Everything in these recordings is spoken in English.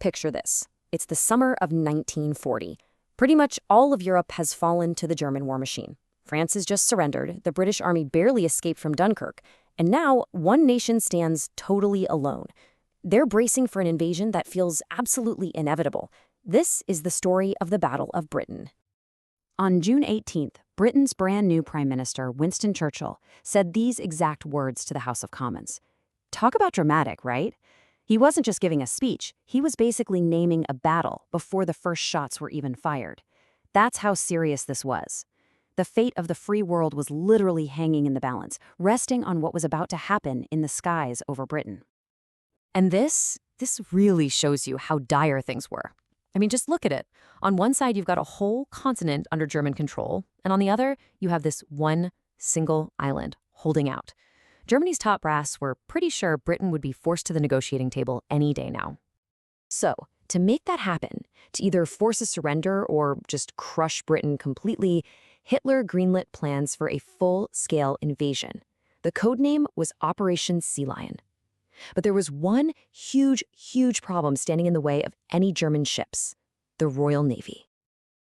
picture this. It's the summer of 1940. Pretty much all of Europe has fallen to the German war machine. France has just surrendered, the British army barely escaped from Dunkirk, and now one nation stands totally alone. They're bracing for an invasion that feels absolutely inevitable. This is the story of the Battle of Britain. On June 18th, Britain's brand new Prime Minister, Winston Churchill, said these exact words to the House of Commons. Talk about dramatic, right? He wasn't just giving a speech, he was basically naming a battle before the first shots were even fired. That's how serious this was. The fate of the free world was literally hanging in the balance, resting on what was about to happen in the skies over Britain. And this really shows you how dire things were. I mean, just look at it. On one side, you've got a whole continent under German control, and on the other, you have this one single island holding out. Germany's top brass were pretty sure Britain would be forced to the negotiating table any day now. So, to make that happen, to either force a surrender or just crush Britain completely, Hitler greenlit plans for a full-scale invasion. The codename was Operation Sea Lion. But there was one huge problem standing in the way of any German ships: the Royal Navy.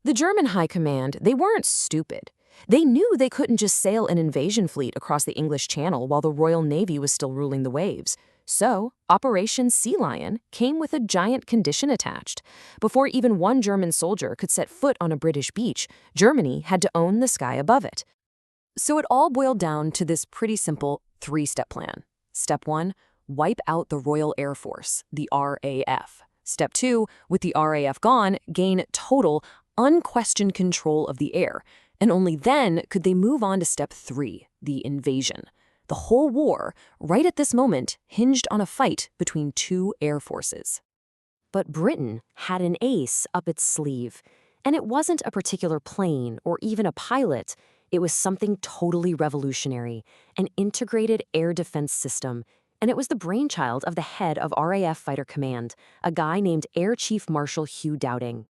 The German High Command, they weren't stupid. They knew they couldn't just sail an invasion fleet across the English Channel while the Royal Navy was still ruling the waves. So, Operation Sea Lion came with a giant condition attached. Before even one German soldier could set foot on a British beach, Germany had to own the sky above it. So it all boiled down to this pretty simple three-step plan. Step 1, wipe out the Royal Air Force, the RAF. Step 2, with the RAF gone, gain total, unquestioned control of the air. And only then could they move on to Step 3, the invasion. The whole war, right at this moment, hinged on a fight between two air forces. But Britain had an ace up its sleeve. And it wasn't a particular plane or even a pilot. It was something totally revolutionary, an integrated air defense system. And it was the brainchild of the head of RAF Fighter Command, a guy named Air Chief Marshal Hugh Dowding.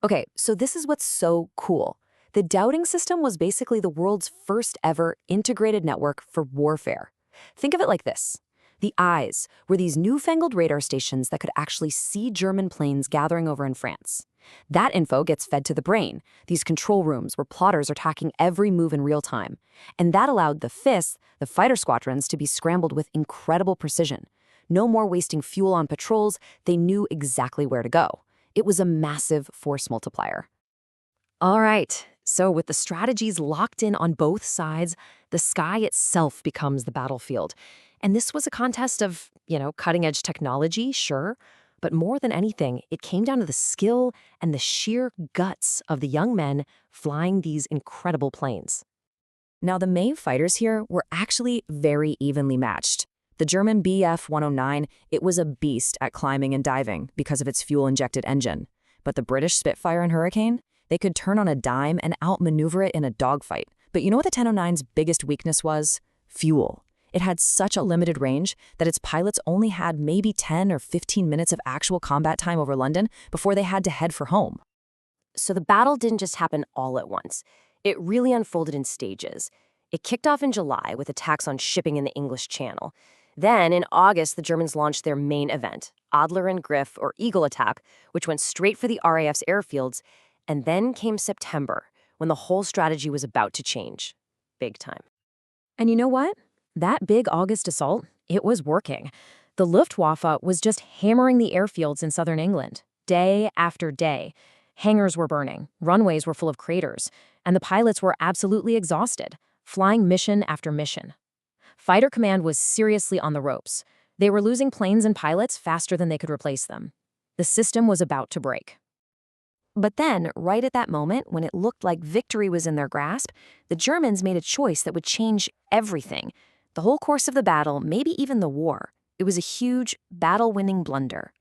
Okay, so this is what's so cool. The Dowding system was basically the world's first ever integrated network for warfare. Think of it like this. The eyes were these newfangled radar stations that could actually see German planes gathering over in France. That info gets fed to the brain, these control rooms where plotters are tracking every move in real time. And that allowed the FIS, the fighter squadrons, to be scrambled with incredible precision. No more wasting fuel on patrols, they knew exactly where to go. It was a massive force multiplier. All right, so with the strategies locked in on both sides, the sky itself becomes the battlefield. And this was a contest of, cutting-edge technology, sure, but more than anything, it came down to the skill and the sheer guts of the young men flying these incredible planes. Now, the main fighters here were actually very evenly matched. The German Bf 109, it was a beast at climbing and diving because of its fuel-injected engine. But the British Spitfire and Hurricane, they could turn on a dime and outmaneuver it in a dogfight. But you know what the 1009's biggest weakness was? Fuel. It had such a limited range that its pilots only had maybe 10 or 15 minutes of actual combat time over London before they had to head for home. So the battle didn't just happen all at once. It really unfolded in stages. It kicked off in July with attacks on shipping in the English Channel. Then, in August, the Germans launched their main event, Adler and Griff, or Eagle Attack, which went straight for the RAF's airfields. And then came September, when the whole strategy was about to change. Big time. And you know what? That big August assault, it was working. The Luftwaffe was just hammering the airfields in southern England, day after day. Hangars were burning, runways were full of craters, and the pilots were absolutely exhausted, flying mission after mission. Fighter Command was seriously on the ropes. They were losing planes and pilots faster than they could replace them. The system was about to break. But then, right at that moment, when it looked like victory was in their grasp, the Germans made a choice that would change everything. The whole course of the battle, maybe even the war. It was a huge, battle-winning blunder.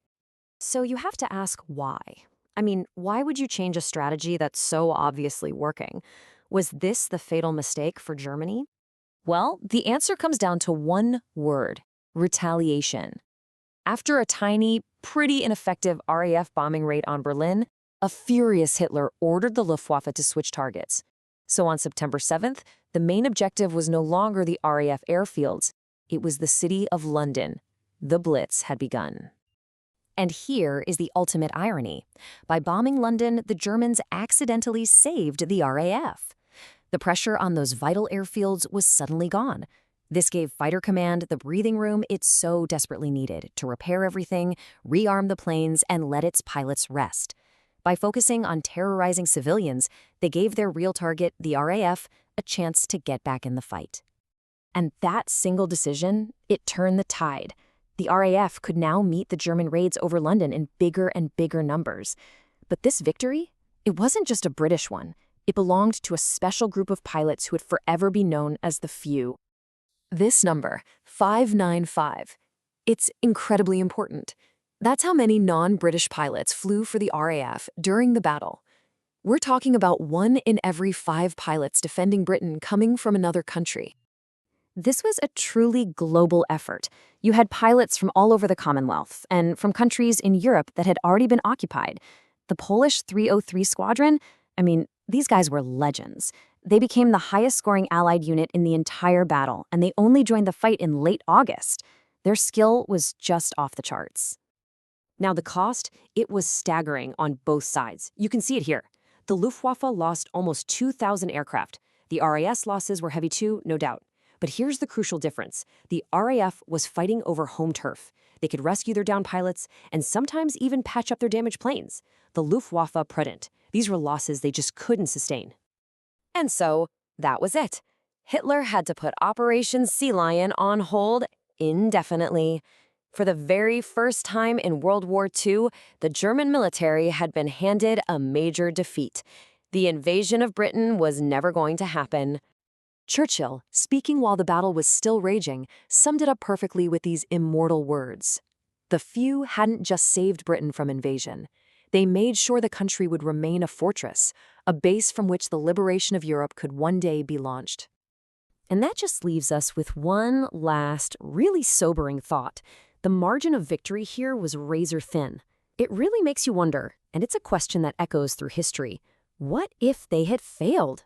So you have to ask why. I mean, why would you change a strategy that's so obviously working? Was this the fatal mistake for Germany? Well, the answer comes down to one word: retaliation. After a tiny, pretty ineffective RAF bombing raid on Berlin, a furious Hitler ordered the Luftwaffe to switch targets. So on September 7th, the main objective was no longer the RAF airfields. It was the city of London. The Blitz had begun. And here is the ultimate irony. By bombing London, the Germans accidentally saved the RAF. The pressure on those vital airfields was suddenly gone. This gave Fighter Command the breathing room it so desperately needed to repair everything, rearm the planes, and let its pilots rest. By focusing on terrorizing civilians, they gave their real target, the RAF, a chance to get back in the fight. And that single decision, it turned the tide. The RAF could now meet the German raids over London in bigger and bigger numbers. But this victory, it wasn't just a British one. It belonged to a special group of pilots who would forever be known as the Few. This number, 595, it's incredibly important. That's how many non-British pilots flew for the RAF during the battle. We're talking about 1 in every 5 pilots defending Britain coming from another country. This was a truly global effort. You had pilots from all over the Commonwealth and from countries in Europe that had already been occupied. The Polish 303 Squadron, these guys were legends. They became the highest-scoring Allied unit in the entire battle, and they only joined the fight in late August. Their skill was just off the charts. Now, the cost, it was staggering on both sides. You can see it here. The Luftwaffe lost almost 2,000 aircraft. The RAF losses were heavy too, no doubt. But here's the crucial difference. The RAF was fighting over home turf. They could rescue their downed pilots and sometimes even patch up their damaged planes. The Luftwaffe couldn't. These were losses they just couldn't sustain. And so, that was it. Hitler had to put Operation Sea Lion on hold indefinitely. For the very first time in World War II, the German military had been handed a major defeat. The invasion of Britain was never going to happen. Churchill, speaking while the battle was still raging, summed it up perfectly with these immortal words. The Few hadn't just saved Britain from invasion. They made sure the country would remain a fortress, a base from which the liberation of Europe could one day be launched. And that just leaves us with one last, really sobering thought. The margin of victory here was razor thin. It really makes you wonder, and it's a question that echoes through history. What if they had failed?